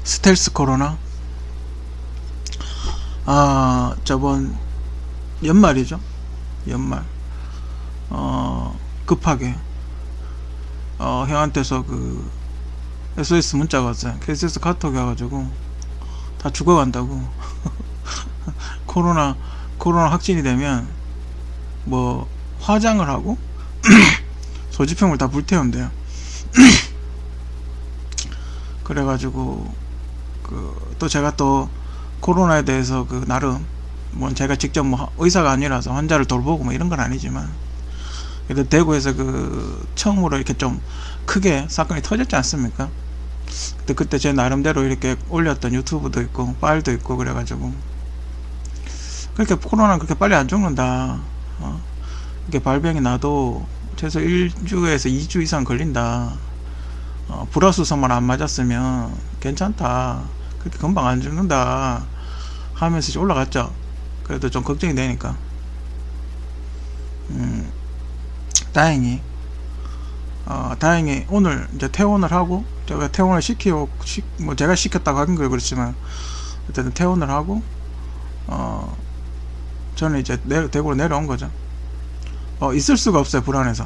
스텔스 코로나. 저번 연말이죠. 연말. 급하게 형한테서 그 SOS 문자가 왔어요. SOS 카톡이 와가지고 다 죽어간다고. 코로나 확진이 되면 뭐 화장을 하고 소지품을 다 불태운대요. 그래가지고 또 제가 또 코로나에 대해서 나름 뭐 제가 직접 뭐 의사가 아니라서 환자를 돌보고 뭐 이런 건 아니지만 그래도 대구에서 처음으로 이렇게 좀 크게 사건이 터졌지 않습니까? 그때 제 나름대로 이렇게 올렸던 유튜브도 있고 파일도 있고 그래가지고 그렇게 코로나는 그렇게 빨리 안 죽는다. 이렇게 발병이 나도 최소 1주에서 2주 이상 걸린다. 불화수소만 안 맞았으면 괜찮다. 그렇게 금방 안 죽는다 하면서 이제 올라갔죠. 그래도 좀 걱정이 되니까 다행히 오늘 이제 퇴원을 하고, 제가 퇴원을 뭐 제가 시켰다고 하긴 그렇지만 어쨌든 퇴원을 하고 저는 이제 대구로 내려온 거죠. 있을 수가 없어요. 불안해서.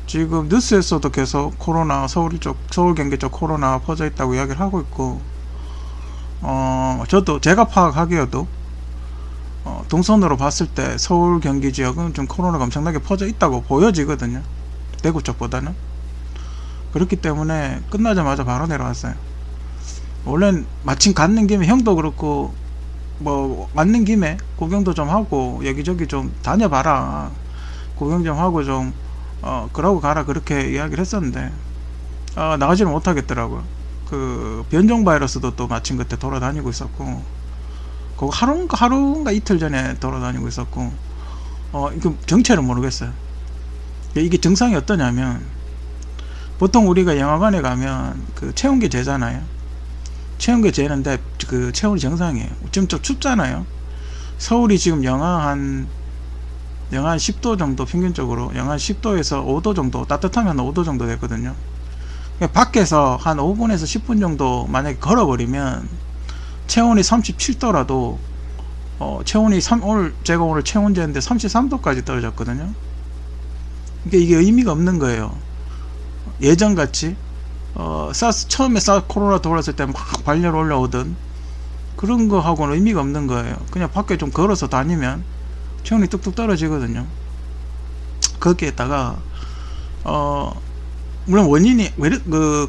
지금 뉴스에서도 계속 코로나 서울 경기 쪽 코로나 퍼져 있다고 이야기를 하고 있고, 저도 제가 파악하기에도 동선으로 봤을 때 서울 경기 지역은 좀 코로나가 엄청나게 퍼져 있다고 보여지거든요. 대구 쪽보다는. 그렇기 때문에 끝나자마자 바로 내려왔어요. 원래는 마침 갔는 김에 형도 그렇고 뭐 왔는 김에 구경도 좀 하고 여기저기 좀 다녀봐라, 구경 좀 하고 좀 그러고 가라, 그렇게 이야기를 했었는데 나가지는 못하겠더라고요. 그 변종 바이러스도 또 마침 그때 돌아다니고 있었고, 그거 하루인가 이틀 전에 돌아다니고 있었고, 이거 정체를 모르겠어요. 이게 증상이 어떠냐면, 보통 우리가 영화관에 가면 그 체온계 재잖아요. 체온계 재는데 그 체온이 정상이에요. 지금 좀 춥잖아요. 서울이 지금 영하 한 10도 정도, 평균적으로 영하 10도에서 5도 정도, 따뜻하면 5도 정도 됐거든요. 밖에서 한 5분에서 10분 정도 만약에 걸어버리면 체온이 37도라도 체온이 제가 오늘 체온 재는데 33도까지 떨어졌거든요. 이게 의미가 없는 거예요. 예전같이 처음에 코로나 돌았을 때 막 발열 올라오던 그런 거 하고는 의미가 없는 거예요. 그냥 밖에 좀 걸어서 다니면 체온이 뚝뚝 떨어지거든요. 거기에다가 물론 원인이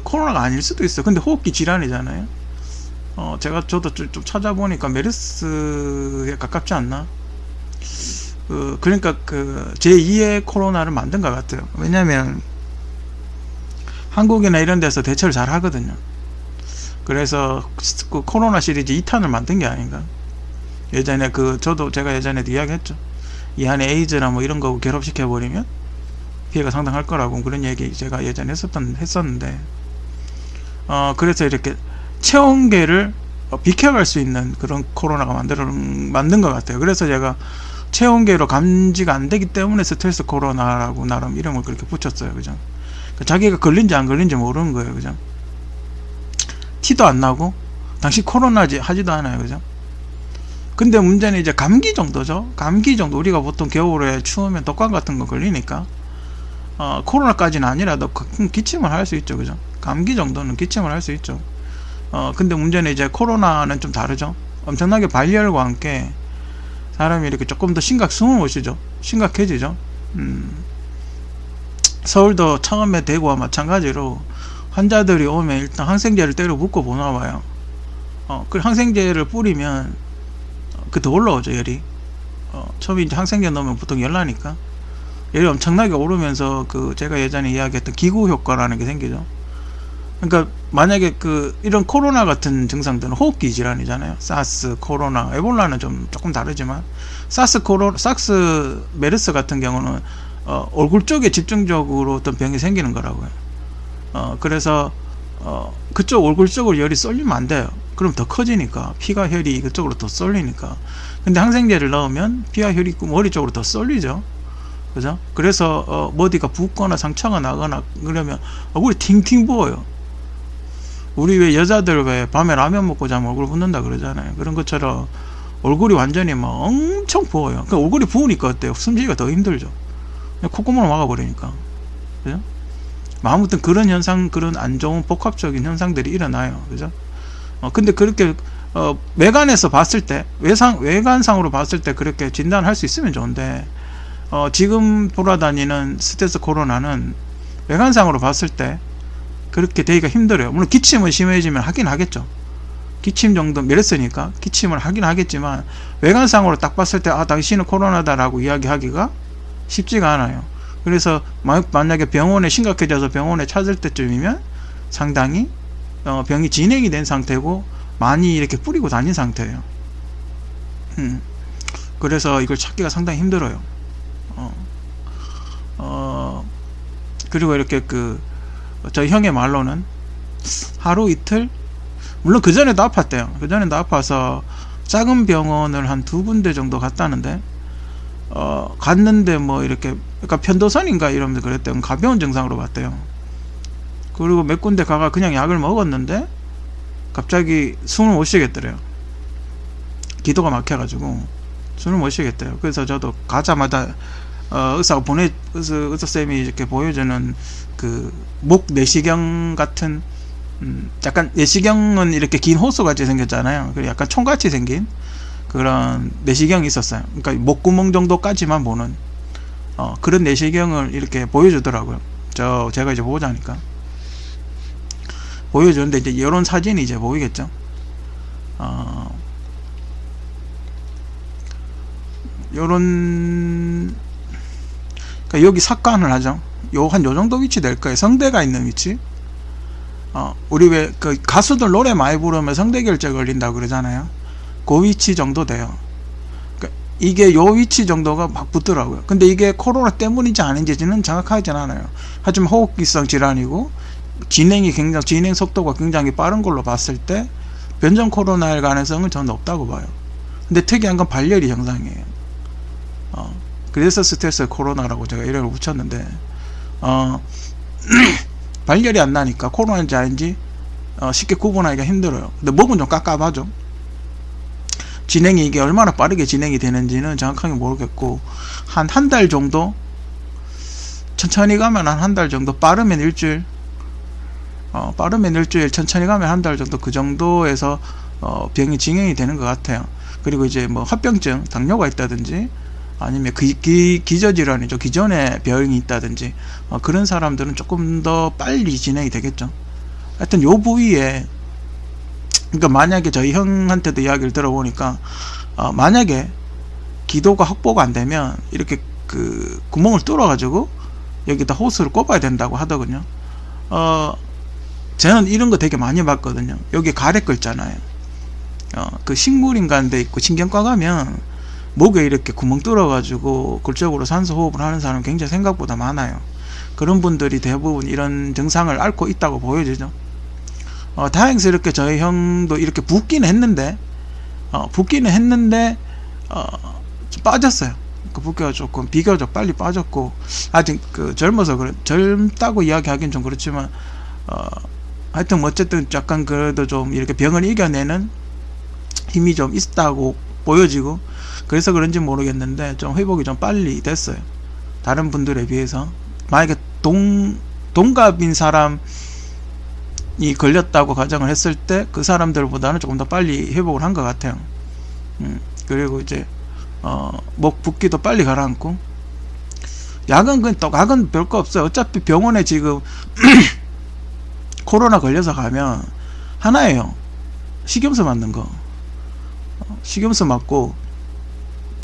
코로나가 아닐 수도 있어요. 근데 호흡기 질환이잖아요. 저도 좀 찾아보니까 메르스에 가깝지 않나? 그러니까 제2의 코로나를 만든 것 같아요. 왜냐면 한국이나 이런 데서 대처를 잘 하거든요. 그래서 코로나 시리즈 2탄을 만든 게 아닌가. 예전에 제가 예전에도 이야기했죠. 이 안에 에이즈나 뭐 이런 거 결합시켜버리면 피해가 상당할 거라고, 그런 얘기 제가 예전에 했었는데, 그래서 이렇게 체온계를 비켜갈 수 있는 그런 코로나가 만든 것 같아요. 그래서 제가 체온계로 감지가 안 되기 때문에 스텔스 코로나라고 나름 이름을 그렇게 붙였어요. 그죠? 자기가 걸린지 안 걸린지 모르는 거예요. 그죠? 티도 안 나고, 당신 코로나지 하지도 않아요. 그죠? 근데 문제는 이제 감기 정도죠. 감기 정도. 우리가 보통 겨울에 추우면 독감 같은 거 걸리니까 코로나까지는 아니라도 기침을 할 수 있죠. 그죠? 감기 정도는 기침을 할 수 있죠. 근데 문제는 이제 코로나는 좀 다르죠. 엄청나게 발열과 함께 사람이 이렇게 조금 더 숨을 못 쉬죠. 심각해지죠. 서울도 처음에 대구와 마찬가지로 환자들이 오면 일단 항생제를 때려 붓고 보나 봐요. 그 항생제를 뿌리면 더 올라오죠, 열이. 처음에 이제 항생제 넣으면 보통 열 나니까 열이 엄청나게 오르면서 제가 예전에 이야기했던 기구 효과라는 게 생기죠. 그러니까 만약에 이런 코로나 같은 증상들은 호흡기 질환이잖아요. 사스, 코로나, 에볼라는 조금 다르지만 사스, 메르스 같은 경우는 얼굴 쪽에 집중적으로 어떤 병이 생기는 거라고요. 그래서 그쪽 얼굴 쪽으로 열이 쏠리면 안 돼요. 그럼 더 커지니까, 피가 혈이 그쪽으로 더 쏠리니까. 근데 항생제를 넣으면 피와 혈이 머리 쪽으로 더 쏠리죠. 그죠? 그래서 어디가 붓거나 상처가 나거나 그러면 얼굴이 팅팅 부어요. 우리 왜 여자들 왜 밤에 라면 먹고 자면 얼굴 붓는다 그러잖아요. 그런 것처럼 얼굴이 완전히 막 엄청 부어요. 그 얼굴이 부으니까 어때요? 숨쉬기가 더 힘들죠. 콧구멍을 막아버리니까. 그죠? 아무튼 그런 현상, 그런 안 좋은 복합적인 현상들이 일어나요. 그죠? 근데 그렇게 외관에서 봤을 때, 외관상으로 봤을 때 그렇게 진단할 수 있으면 좋은데, 지금 돌아다니는 스테스 코로나는 외관상으로 봤을 때 그렇게 되기가 힘들어요. 물론 기침은 심해지면 하긴 하겠죠. 기침 정도 이랬으니까 기침을 하긴 하겠지만, 외관상으로 딱 봤을 때 당신은 코로나다라고 이야기하기가 쉽지가 않아요. 그래서 만약에 병원에 심각해져서 병원에 찾을 때쯤이면 상당히 병이 진행이 된 상태고 많이 이렇게 뿌리고 다닌 상태예요. 그래서 이걸 찾기가 상당히 힘들어요. 그리고 이렇게 저희 형의 말로는 하루 이틀, 물론 그전에도 아팠대요. 그전에도 아파서 작은 병원을 한 2군데 정도 갔다는데, 갔는데 뭐 이렇게, 그러니까 편도선인가 이러면서 그랬대요. 가벼운 증상으로 봤대요. 그리고 몇 군데 가가 그냥 약을 먹었는데 갑자기 숨을 못 쉬겠더래요. 기도가 막혀가지고 숨을 못 쉬겠대요. 그래서 저도 가자마자 의사쌤이 이렇게 보여주는 그 목 내시경 같은, 약간 내시경은 이렇게 긴 호수 같이 생겼잖아요. 그리고 약간 총같이 생긴 그런 내시경이 있었어요. 그러니까 목구멍 정도까지만 보는 그런 내시경을 이렇게 보여주더라고요. 제가 이제 보자니까 보여주는데, 이제 이런 사진이 이제 보이겠죠. 요런, 그러니까 여기 삭관을 하죠. 요 정도 위치 될 거예요. 성대가 있는 위치. 우리 왜 가수들 노래 많이 부르면 성대 결절 걸린다고 그러잖아요. 그 위치 정도 돼요. 그러니까 이게 요 위치 정도가 막 붙더라고요. 근데 이게 코로나 때문인지 아닌지는 정확하진 않아요. 하지만 호흡기성 질환이고 진행 속도가 굉장히 빠른 걸로 봤을 때 변종 코로나일 가능성은 저는 높다고 봐요. 근데 특이한 건 발열이 정상이에요. 그래서 스트레스 코로나라고 제가 이름을 붙였는데, 발열이 안 나니까 코로나인지 아닌지 쉽게 구분하기가 힘들어요. 근데 목은 좀 깝깝하죠. 진행이 이게 얼마나 빠르게 진행이 되는지는 정확하게 모르겠고, 한 달 정도 천천히 가면 한 달 정도, 빠르면 일주일, 천천히 가면 한 달 정도, 그 정도에서 병이 진행이 되는 것 같아요. 그리고 이제 뭐 합병증, 당뇨가 있다든지 아니면 기저질환이죠. 기존에 병이 있다든지 그런 사람들은 조금 더 빨리 진행이 되겠죠. 하여튼 요 부위에, 그러니까 만약에 저희 형한테도 이야기를 들어보니까 만약에 기도가 확보가 안 되면 이렇게 구멍을 뚫어 가지고 여기다 호스를 꼽아야 된다고 하더군요. 저는 이런 거 되게 많이 봤거든요. 여기 가래 거 있잖아요. 그 식물인간데 있고 신경과 가면 목에 이렇게 구멍 뚫어 가지고 굴적으로 산소 호흡을 하는 사람 굉장히 생각보다 많아요. 그런 분들이 대부분 이런 증상을 앓고 있다고 보여지죠. 다행스럽게 저희 형도 이렇게 붓기는 했는데 좀 빠졌어요. 그 붓기가 조금 비교적 빨리 빠졌고, 아직 젊어서 젊다고 이야기하기는 좀 그렇지만 하여튼 뭐 어쨌든 약간 그래도 좀 이렇게 병을 이겨내는 힘이 좀 있다고 보여지고, 그래서 그런지 모르겠는데 좀 회복이 좀 빨리 됐어요. 다른 분들에 비해서. 만약에 동갑인 사람이 걸렸다고 가정을 했을 때 그 사람들보다는 조금 더 빨리 회복을 한 것 같아요. 그리고 이제 목 붓기도 빨리 가라앉고, 약은 별거 없어요. 어차피 병원에 지금 코로나 걸려서 가면 하나예요. 식염수 맞는 거. 식염수 맞고,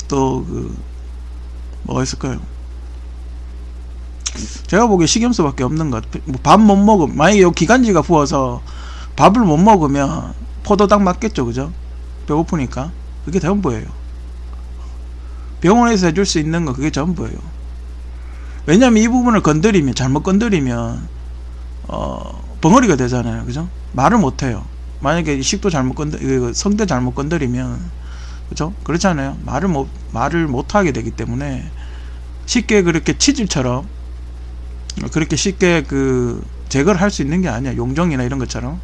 또 뭐가 있을까요? 제가 보기에 식염수밖에 없는 것 같아요. 밥 못 먹으면, 만약에 요 기관지가 부어서 밥을 못 먹으면 포도당 맞겠죠, 그죠? 배고프니까. 그게 전부예요. 병원에서 해줄 수 있는 거 그게 전부예요. 왜냐면 이 부분을 잘못 건드리면 벙어리가 되잖아요, 그죠? 말을 못 해요. 만약에 식도 성대 잘못 건드리면, 그죠? 그렇잖아요. 말을 못 하게 되기 때문에 쉽게 그렇게 치질처럼 그렇게 쉽게 제거를 할 수 있는 게 아니야. 용종이나 이런 것처럼.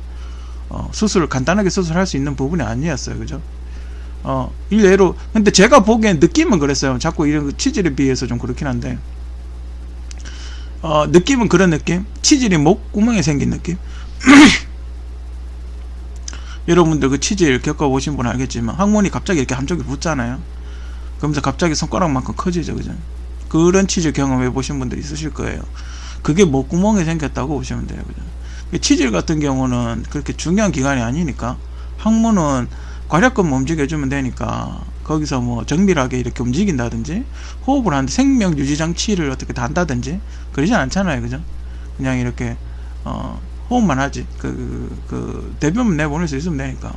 수술 간단하게 수술할 수 있는 부분이 아니었어요. 그죠? 일례로 근데 제가 보기엔 느낌은 그랬어요. 자꾸 이런 치질에 비해서 좀 그렇긴 한데 느낌은 그런 느낌? 치질이 목구멍에 생긴 느낌? 여러분들 그 치질 겪어보신 분 알겠지만 항문이 갑자기 이렇게 한쪽이 붙잖아요. 그러면서 갑자기 손가락만큼 커지죠. 그죠? 그런 치질 경험해 보신 분들 있으실 거예요. 그게 목구멍에 생겼다고 보시면 돼요. 그죠? 치질 같은 경우는 그렇게 중요한 기관이 아니니까 항문은 괄약근 움직여주면 되니까 거기서 뭐 정밀하게 이렇게 움직인다든지 호흡을 하는데 생명 유지 장치를 어떻게 다 한다든지 그러지 않잖아요. 그죠? 그냥 이렇게 호흡만 하지. 대변만 내보낼 수 있으면 되니까.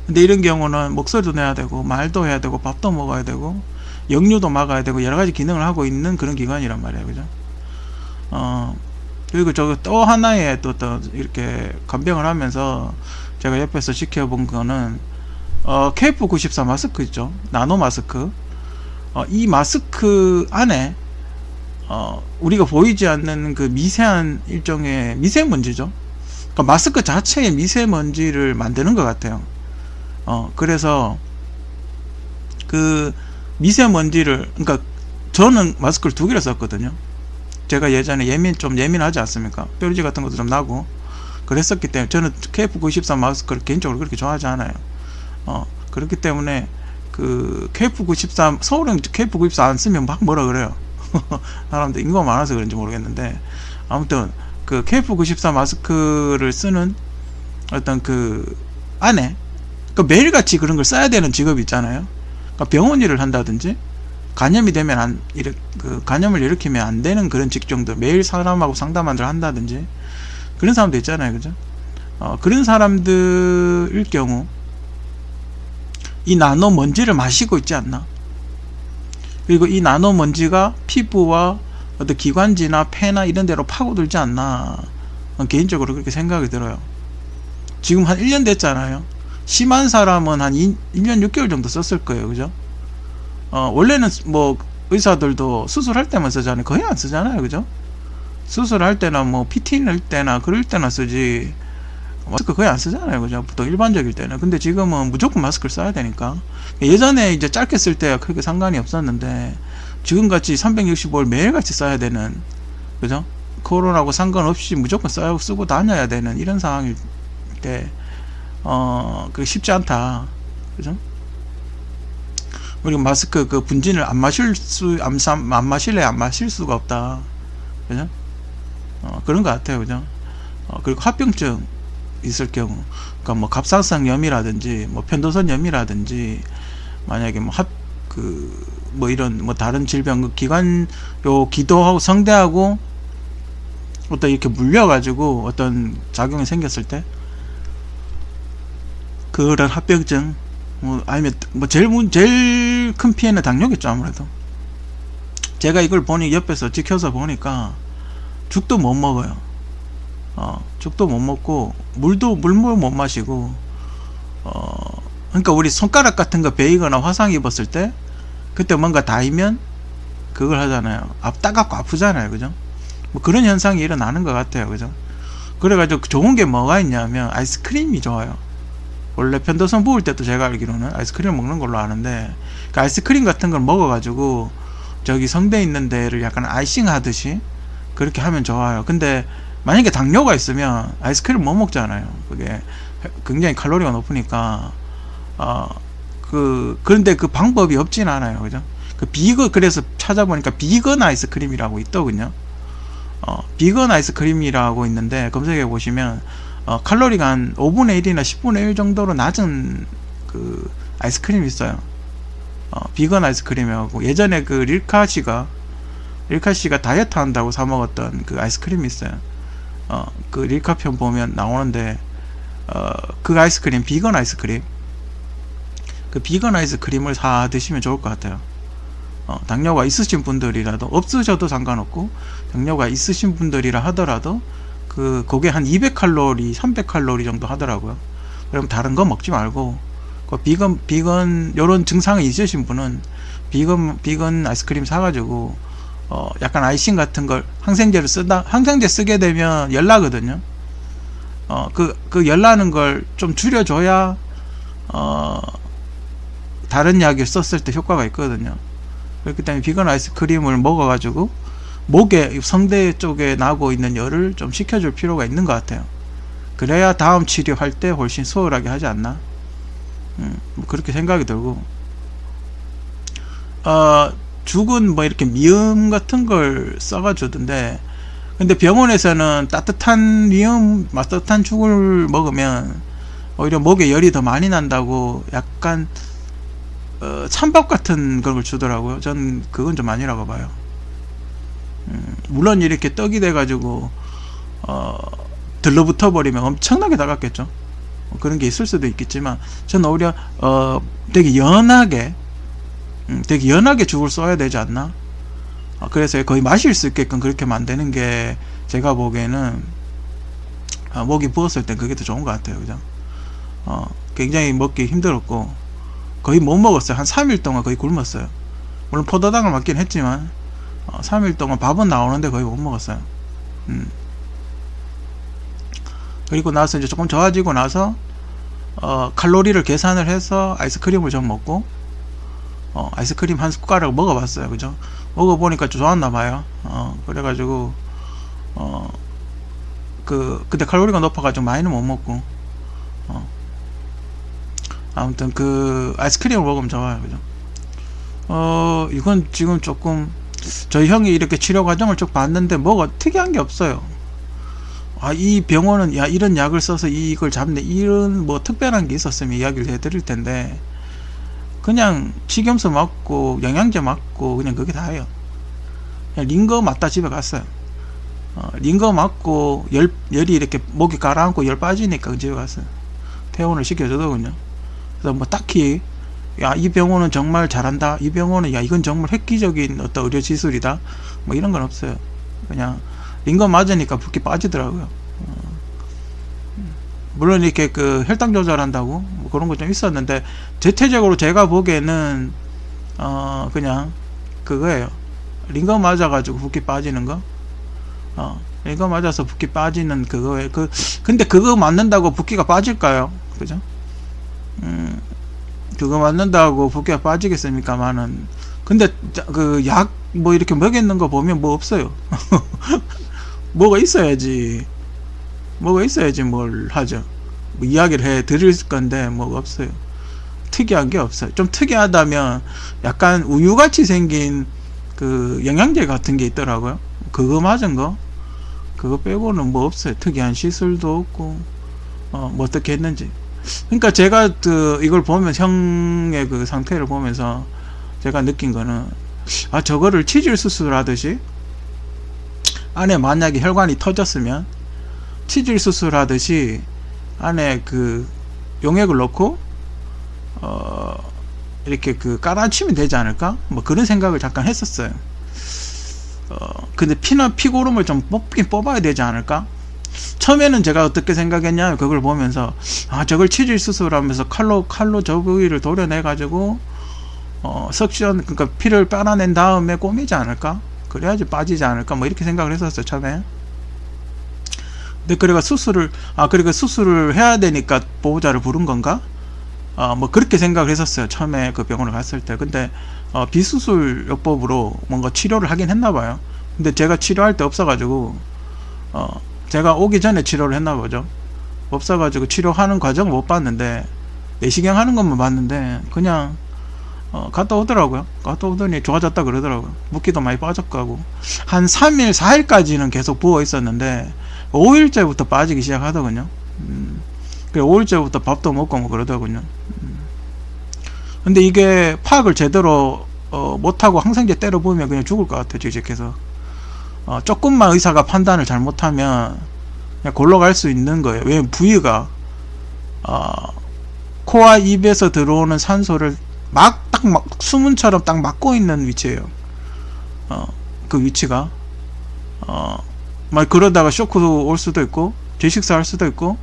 근데 이런 경우는 목소리도 내야 되고 말도 해야 되고 밥도 먹어야 되고 역류도 막아야 되고 여러 가지 기능을 하고 있는 그런 기관이란 말이에요. 그죠? 그리고 또 하나의 또 이렇게 간병을 하면서 제가 옆에서 지켜본 거는 KF94 마스크 있죠. 나노 마스크. 이 마스크 안에 우리가 보이지 않는 그 미세한 일종의 미세먼지죠. 그러니까 마스크 자체의 미세먼지를 만드는 것 같아요. 그래서 그 미세먼지를, 그러니까 저는 마스크를 2개를 썼거든요. 제가 예전에 좀 예민하지 않습니까? 뾰루지 같은 것도 좀 나고 그랬었기 때문에 저는 KF94 마스크를 개인적으로 그렇게 좋아하지 않아요. 그렇기 때문에 그 KF94 서울은 KF94 안 쓰면 막 뭐라 그래요. 사람들 인구가 많아서 그런지 모르겠는데 아무튼 그 KF94 마스크를 쓰는 어떤 그 안에 그 매일같이 그런 걸 써야 되는 직업이 있잖아요. 그러니까 병원 일을 한다든지 간염이 되면 간염을 일으키면 안 되는 그런 직종들, 매일 사람하고 상담을 한다든지 그런 사람도 있잖아요. 그죠? 그런 사람들일 경우 이 나노 먼지를 마시고 있지 않나? 그리고 이 나노 먼지가 피부와 어떤 기관지나 폐나 이런 데로 파고들지 않나? 개인적으로 그렇게 생각이 들어요. 지금 한 1년 됐잖아요. 심한 사람은 한 1년 6개월 정도 썼을 거예요. 그죠? 원래는 뭐 의사들도 수술할 때만 쓰잖아요. 거의 안 쓰잖아요. 그죠? 수술할 때나 뭐 PT 낼 때나 그럴 때나 쓰지 마스크 거의 안 쓰잖아요. 그죠? 보통 일반적일 때는. 근데 지금은 무조건 마스크를 써야 되니까. 예전에 이제 짧게 쓸 때야 크게 상관이 없었는데 지금같이 365일 매일같이 써야 되는, 그죠? 코로나하고 상관없이 무조건 쓰고 다녀야 되는 이런 상황일 때 그 쉽지 않다. 그죠? 우리가 마스크 그 분진을 안 마실 수가 없다. 그죠? 그런 것 같아요. 그죠? 그리고 합병증 있을 경우, 그러니까 뭐 갑상선염이라든지 뭐 편도선염이라든지 만약에 뭐 이런 뭐 다른 질병, 기도하고 성대하고 어떤 이렇게 물려가지고 어떤 작용이 생겼을 때 그런 합병증, 아니면 뭐 제일 큰 피해는 당뇨겠죠. 아무래도 제가 이걸 보니 옆에서 지켜서 보니까 죽도 못 먹어요. 죽도 못 먹고 물 못 마시고 그러니까 우리 손가락 같은 거 베이거나 화상 입었을 때 그때 뭔가 닿으면 그걸 하잖아요. 따갑고 아프잖아요. 그죠? 뭐 그런 현상이 일어나는 것 같아요. 그죠? 그래가지고 좋은 게 뭐가 있냐면 아이스크림이 좋아요. 원래 편도선 부을 때도 제가 알기로는 아이스크림 먹는 걸로 아는데 그 아이스크림 같은 걸 먹어가지고 저기 성대에 있는 데를 약간 아이싱 하듯이 그렇게 하면 좋아요. 근데 만약에 당뇨가 있으면 아이스크림 못 먹잖아요. 그게 굉장히 칼로리가 높으니까 그런데 그 방법이 없진 않아요. 그죠? 그래서 찾아보니까 비건 아이스크림이라고 있더군요. 비건 아이스크림이라고 있는데 검색해 보시면 칼로리가 한 5분의 1이나 10분의 1 정도로 낮은 그 아이스크림이 있어요. 비건 아이스크림이라고. 예전에 그 릴카 씨가 다이어트 한다고 사 먹었던 그 아이스크림이 있어요. 그 릴카 편 보면 나오는데 그 아이스크림, 비건 아이스크림, 그 비건 아이스크림을 사 드시면 좋을 것 같아요. 당뇨가 있으신 분들이라도, 없으셔도 상관없고 당뇨가 있으신 분들이라 하더라도 그게 한 200칼로리, 300칼로리 정도 하더라고요. 그럼 다른 거 먹지 말고 비건 요런 증상이 있으신 분은 비건 아이스크림 사가지고 약간 아이싱 같은 걸 항생제 쓰게 되면 열나거든요. 그 열나는 걸 좀 줄여줘야 다른 약을 썼을 때 효과가 있거든요. 그렇기 때문에 비건 아이스크림을 먹어가지고 목에 성대 쪽에 나고 있는 열을 좀 식혀줄 필요가 있는 것 같아요. 그래야 다음 치료할 때 훨씬 수월하게 하지 않나. 뭐 그렇게 생각이 들고, 죽은 뭐 이렇게 미음 같은 걸 써가 주던데, 근데 병원에서는 따뜻한 죽을 먹으면 오히려 목에 열이 더 많이 난다고 약간 찬밥 같은 걸 주더라고요. 전 그건 좀 아니라고 봐요. 물론 이렇게 떡이 돼가지고 들러붙어 버리면 엄청나게 다갔겠죠. 그런 게 있을 수도 있겠지만, 저는 오히려 되게 연하게 죽을 써야 되지 않나. 그래서 거의 마실 수 있게끔 그렇게 만드는 게 제가 보기에는 목이 부었을 땐 그게 더 좋은 것 같아요. 그죠? 굉장히 먹기 힘들었고 거의 못 먹었어요. 한 3일 동안 거의 굶었어요. 물론 포도당을 맞긴 했지만 3일 동안 밥은 나오는데 거의 못 먹었어요. 그리고 나서 이제 조금 좋아지고 나서 칼로리를 계산을 해서 아이스크림을 좀 먹고 아이스크림 한 숟가락 먹어봤어요. 그죠? 먹어보니까 좋았나 봐요. 그래가지고 근데 칼로리가 높아가지고 많이는 못 먹고 아무튼 그 아이스크림을 먹으면 좋아요. 그죠? 이건 지금 조금 저희 형이 이렇게 치료 과정을 쭉 봤는데 뭐가 특이한 게 없어요. 이 병원은 이런 약을 써서 이걸 잡네, 이런 뭐 특별한 게 있었으면 이야기를 해드릴 텐데, 그냥 식염수 맞고 영양제 맞고 그냥 그게 다예요. 그냥 링거 맞다 집에 갔어요. 링거 맞고 열이 이렇게 목이 가라앉고 열 빠지니까 집에 갔어요. 퇴원을 시켜주더군요. 그래서 뭐 딱히 이 병원은 정말 잘한다, 이 병원은 이건 정말 획기적인 어떤 의료 기술이다, 뭐 이런 건 없어요. 그냥 링거 맞으니까 붓기 빠지더라고요. 물론 이렇게 그 혈당 조절한다고 뭐 그런 거 좀 있었는데, 대체적으로 제가 보기에는 그냥 그거예요. 링거 맞아가지고 붓기 빠지는 거. 링거 맞아서 붓기 빠지는 그거예요. 근데 그거 맞는다고 붓기가 빠질까요? 그죠? 그거 맞는다고 붓기가 빠지겠습니까만은, 근데 그 약 뭐 이렇게 먹였는 거 보면 뭐 없어요. 뭐가 있어야지 뭘 하죠. 뭐 이야기를 해 드릴 건데 뭐가 없어요. 특이한 게 없어요. 좀 특이하다면 약간 우유같이 생긴 그 영양제 같은 게 있더라고요. 그거 맞은 거, 그거 빼고는 뭐 없어요. 특이한 시술도 없고 뭐 어떻게 했는지. 그러니까 제가 이걸 보면, 형의 그 상태를 보면서 제가 느낀 거는, 저거를 치질 수술하듯이 안에 만약에 혈관이 터졌으면 치질 수술하듯이 안에 그 용액을 넣고 이렇게 그 깔아치면 되지 않을까, 뭐 그런 생각을 잠깐 했었어요. 근데 피고름을 좀 뽑아야 되지 않을까. 처음에는 제가 어떻게 생각했냐면, 그걸 보면서 저걸 치질 수술하면서 칼로 저 부위를 도려내 가지고 석션, 그러니까 피를 빨아낸 다음에 꼬매지 않을까, 그래야지 빠지지 않을까, 뭐 이렇게 생각을 했었어요 처음에. 근데 그래가 수술을 해야 되니까 보호자를 부른 건가, 뭐 그렇게 생각을 했었어요 처음에 그 병원을 갔을 때. 근데 비수술요법으로 뭔가 치료를 하긴 했나 봐요. 근데 제가 치료할 때 없어가지고 제가 오기 전에 치료를 했나 보죠. 없어가지고 치료하는 과정을 못 봤는데, 내시경 하는 것만 봤는데 그냥 갔다 오더라고요. 갔다 오더니 좋아졌다 그러더라고요. 붓기도 많이 빠졌고 한 3일 4일까지는 계속 부어 있었는데 5일째부터 빠지기 시작하더군요. 그래 5일째부터 밥도 먹고 뭐 그러더군요. 근데 이게 파악을 제대로 못하고 항생제 때려보면 그냥 죽을 것 같아요. 직직해서 조금만 의사가 판단을 잘못하면 그냥 골로 갈 수 있는 거예요. 왜냐면 부위가 코와 입에서 들어오는 산소를 막 수문처럼 딱 막고 있는 위치예요. 그 위치가 막 그러다가 쇼크도 올 수도 있고 질식사 할 수도 있고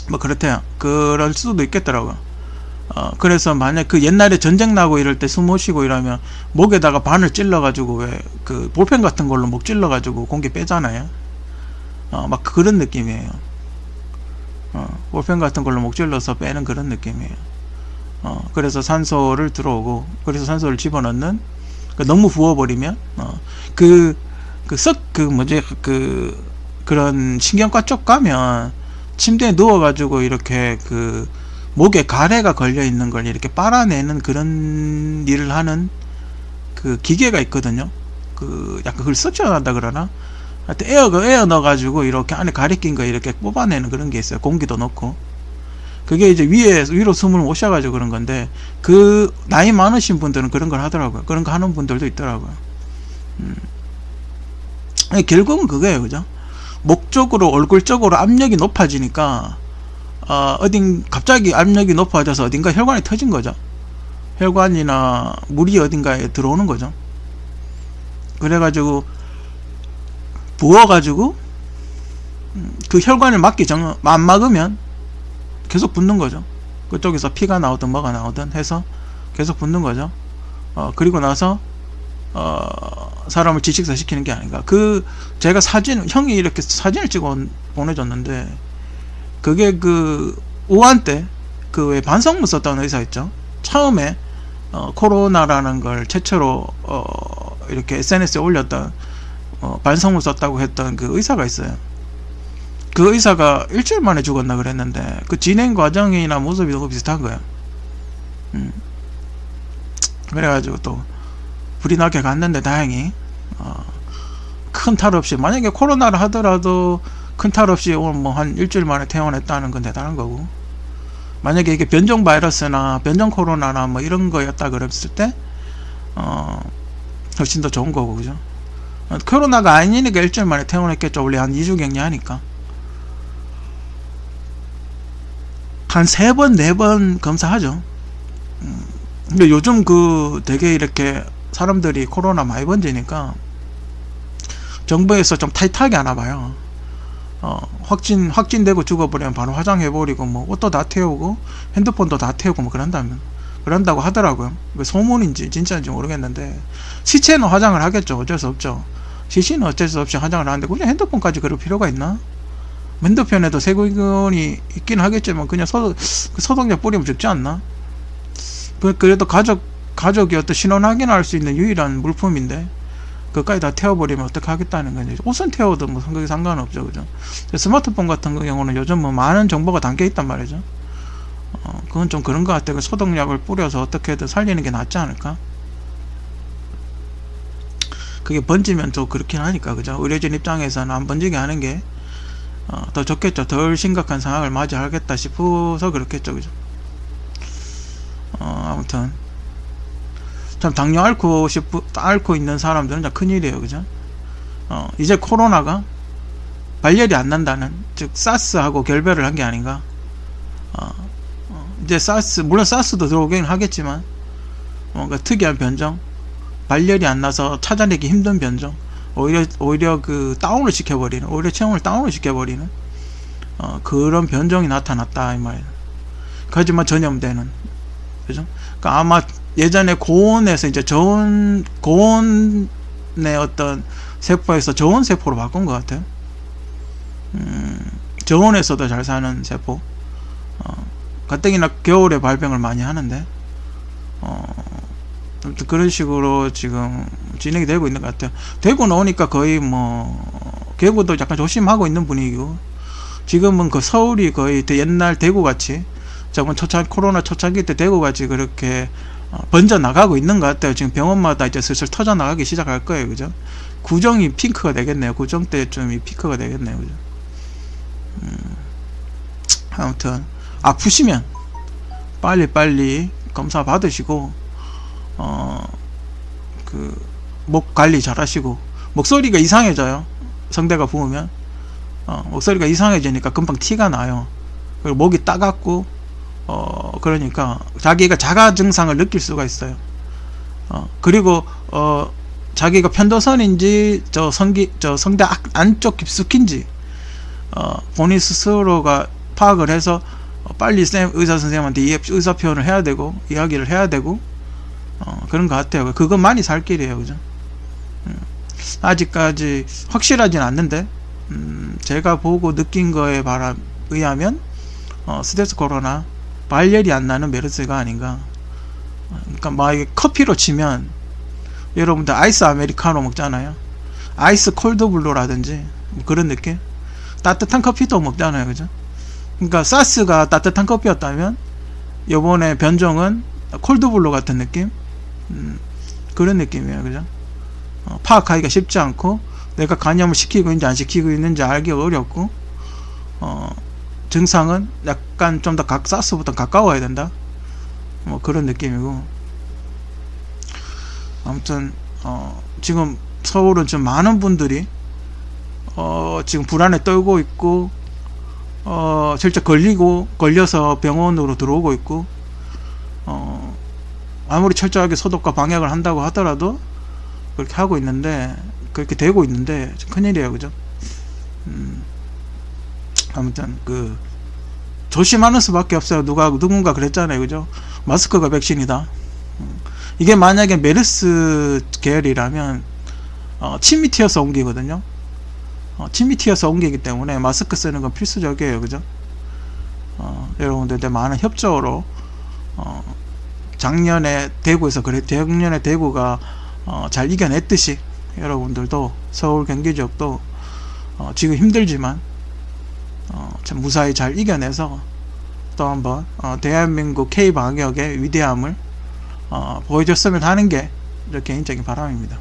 뭐 그렇대요. 그럴 수도 있겠더라고요. 그래서 만약 그 옛날에 전쟁 나고 이럴 때 숨 못 쉬고 이러면 목에다가 바늘 찔러 가지고, 왜 그 볼펜 같은 걸로 목 찔러 가지고 공기 빼잖아요. 막 그런 느낌이에요. 볼펜 같은 걸로 목 찔러서 빼는 그런 느낌이에요. 그래서 산소를 들어오고, 그래서 산소를 집어넣는, 너무 부어버리면, 그런 신경과 쪽 가면, 침대에 누워가지고 이렇게 목에 가래가 걸려있는 걸 이렇게 빨아내는 그런 일을 하는 그 기계가 있거든요. 약간 그걸 석션한다 그러나? 하여튼 에어 넣어가지고 이렇게 안에 가래 낀 거 이렇게 뽑아내는 그런 게 있어요. 공기도 넣고. 그게 이제 위로 숨을 못 쉬어가지고 그런 건데, 나이 많으신 분들은 그런 걸 하더라고요. 그런 거 하는 분들도 있더라고요. 결국은 그거예요. 그죠? 목 쪽으로, 얼굴 쪽으로 압력이 높아지니까, 갑자기 압력이 높아져서 어딘가 혈관이 터진 거죠. 혈관이나 물이 어딘가에 들어오는 거죠. 그래가지고, 부어가지고, 그 혈관을 안 막으면 계속 붓는 거죠. 그쪽에서 피가 나오든 뭐가 나오든 해서 계속 붓는 거죠. 그리고 나서, 사람을 질식사 시키는 게 아닌가. 제가 형이 이렇게 사진을 찍어 보내줬는데, 그게 우한 때, 왜 반성문 썼다는 의사 있죠? 처음에, 코로나라는 걸 최초로, 이렇게 SNS에 올렸던, 반성문 썼다고 했던 그 의사가 있어요. 그 의사가 일주일 만에 죽었나 그랬는데, 그 진행 과정이나 모습이 너무 비슷한 거예요. 그래가지고 또, 불이 나게 갔는데 다행히 큰 탈 없이, 만약에 코로나를 하더라도 큰 탈 없이 오늘 뭐 한 일주일 만에 퇴원했다는 건 대단한 거고, 만약에 이게 변종 바이러스나 변종 코로나나 뭐 이런 거였다 그랬을 때 훨씬 더 좋은 거고, 그죠? 코로나가 아니니까 일주일 만에 퇴원했겠죠. 원래 한 2주 격리하니까. 한 3번 4번 검사하죠. 근데 요즘 되게 이렇게 사람들이 코로나 많이 번지니까 정부에서 좀 타이트하게 하나 봐요. 확진되고 죽어버리면 바로 화장해버리고, 뭐 옷도 다 태우고 핸드폰도 다 태우고 뭐 그런다고 하더라고요. 소문인지 진짜인지 모르겠는데, 시체는 화장을 하겠죠. 어쩔 수 없죠. 시신은 어쩔 수 없이 화장을 하는데 굳이 핸드폰까지 그럴 필요가 있나? 핸드폰에도 세균이 있긴 하겠지만 그냥 소독약 뿌리면 죽지 않나? 그래도 가족이 어떤 신원 확인할 수 있는 유일한 물품인데 그까지 다 태워버리면 어떻게 하겠다는 거지. 옷은 태워도 뭐 상관없죠. 그죠? 스마트폰 같은 경우는 요즘 뭐 많은 정보가 담겨 있단 말이죠. 그건 좀 그런 것 같아요. 소독약을 뿌려서 어떻게든 살리는 게 낫지 않을까? 그게 번지면 또 그렇긴 하니까, 그죠? 의료진 입장에서는 안 번지게 하는 게 더 좋겠죠. 덜 심각한 상황을 맞이하겠다 싶어서 그렇겠죠. 그죠? 아무튼 참 당뇨 앓고 있는 사람들은 참 큰일이에요. 그죠? 이제 코로나가 발열이 안 난다는, 즉 사스하고 결별을 한 게 아닌가. 이제 물론 사스도 들어오긴 하겠지만 뭔가 특이한 변종, 발열이 안 나서 찾아내기 힘든 변종, 오히려 다운을 시켜버리는, 오히려 체온을 다운을 시켜버리는 그런 변종이 나타났다 이 말이에요. 하지만 전염되는, 그죠? 그러니까 아마 예전에 고온에서 이제 고온의 어떤 세포에서 저온 세포로 바꾼 것 같아요. 저온에서도 잘 사는 세포. 가뜩이나 겨울에 발병을 많이 하는데, 아무튼 그런 식으로 지금 진행이 되고 있는 것 같아요. 되고 나오니까 거의 대구도 약간 조심하고 있는 분위기고, 지금은 서울이 거의 옛날 대구 같이, 저번 코로나 초창기 때 대구 같이 그렇게 번져 나가고 있는 것 같아요. 지금 병원마다 이제 슬슬 터져 나가기 시작할 거예요. 그죠? 구정이 핑크가 되겠네요. 구정 때쯤이 피크가 되겠네요. 그죠? 아무튼 아프시면 빨리 검사 받으시고, 목 관리 잘 하시고, 목소리가 이상해져요. 성대가 부으면 목소리가 이상해지니까 금방 티가 나요. 그리고 목이 따갑고, 그러니까 자기가 자가 증상을 느낄 수가 있어요. 그리고 자기가 편도선인지 성대 안쪽 깊숙인지 본인 스스로가 파악을 해서 빨리 의사 선생님한테 의사 표현을 해야 되고, 이야기를 해야 되고, 그런 것 같아요. 그것만이 살 길이에요. 그죠? 아직까지 확실하진 않는데, 제가 보고 느낀 거에 의하면 스텔스 코로나 발열이 안 나는 메르스가 아닌가. 그러니까 막 이게 커피로 치면 여러분들 아이스 아메리카노 먹잖아요. 아이스 콜드 블루라든지 뭐 그런 느낌. 따뜻한 커피도 먹잖아요, 그죠? 그러니까 사스가 따뜻한 커피였다면 요번에 변종은 콜드 블루 같은 느낌. 그런 느낌이에요, 그죠? 파악하기가 쉽지 않고 내가 감염을 시키고 있는지 안 시키고 있는지 알기가 어렵고 증상은 약간 좀 더 사스보다 가까워야 된다. 뭐 그런 느낌이고, 아무튼 지금 서울은 좀 많은 분들이 지금 불안에 떨고 있고 실제 걸려서 병원으로 들어오고 있고, 아무리 철저하게 소독과 방역을 한다고 하더라도 그렇게 하고 있는데, 그렇게 되고 있는데 큰일이에요, 그죠? 아무튼 조심하는 수밖에 없어요. 누군가 그랬잖아요, 그죠? 마스크가 백신이다. 이게 만약에 메르스 계열이라면 침이 튀어서 옮기거든요. 침이 튀어서 옮기기 때문에 마스크 쓰는 건 필수적이에요, 그죠? 여러분들 많은 협조로 작년에 대구에서 작년에 대구가 잘 이겨냈듯이 여러분들도 서울 경기 지역도 지금 힘들지만 참 무사히 잘 이겨내서 또 한번 대한민국 K 방역의 위대함을 보여줬으면 하는 게 제 개인적인 바람입니다.